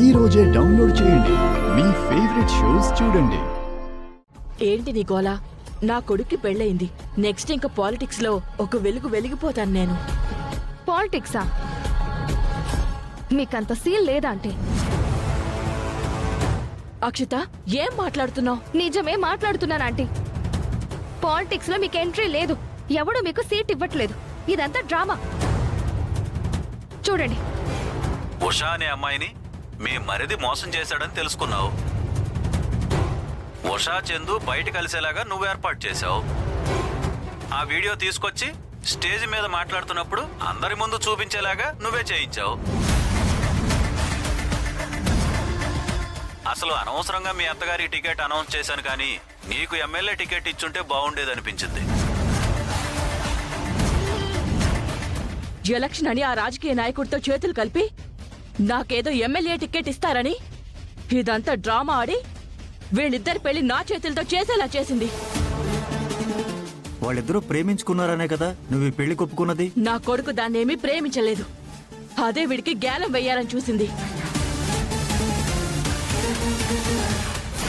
ఈ రోజే డౌన్లోడ్ చేయండి. మీ ఫేవరెట్ షోస్ చూడండి. ఏంటి నీ గోలా? నా కొడుక్కి పెళ్ళయింది. నెక్స్ట్ ఇంకా పాలిటిక్స్ లో ఒక వెలుగు వెలిగిపోతాను నేను. పాలిటిక్సా? మీకంత సీల్ లేదా అంటే? అక్షిత, ఏం మాట్లాడుతున్నావు? నిజమే మాట్లాడుతున్నాను ఆంటీ. పాలిటిక్స్ లో మీకు ఎంట్రీ లేదు. ఎవడు మీకు సీట్ ఇవ్వట్లేదు. ఇదంతా డ్రామా. చూడండి, ఉషా అనే అమ్మాయిని మీ మరిది మోసం చేశాడని తెలుసుకున్నావు. ఉషా చందు బయట కలిసేలాగా నువ్వు ఏర్పాటు చేశావు. ఆ వీడియో తీసుకొచ్చి స్టేజ్ మీద మాట్లాడుతున్నప్పుడు అందరి ముందు చూపించేలాగా నువ్వే చేయించావు. అసలు అనవసరంగా మీ అత్తగారికి టికెట్ అనౌన్స్ చేశాను, కానీ నీకు ఎమ్మెల్యే టికెట్ ఇచ్చుంటే బాగుండేదనిపించింది. ఎలక్షన్ అని ఆ రాజకీయ నాయకుడితో చేతులు కలిపి నాకేదో ఎమ్మెల్యే టికెట్ ఇస్తారని ఇదంతా డ్రామా ఆడి వీళ్ళిద్దరి పెళ్లి నా చేతులతో చేసేలా చేసింది. వాళ్ళిద్దరూ ప్రేమించుకున్నారనే కదా నువ్వు ఈ పెళ్లి కొప్పుకున్నది. నా కొడుకు దాన్నేమీ ప్రేమించలేదు. అదే వీడికి గేలం వెయ్యాలని చూసింది.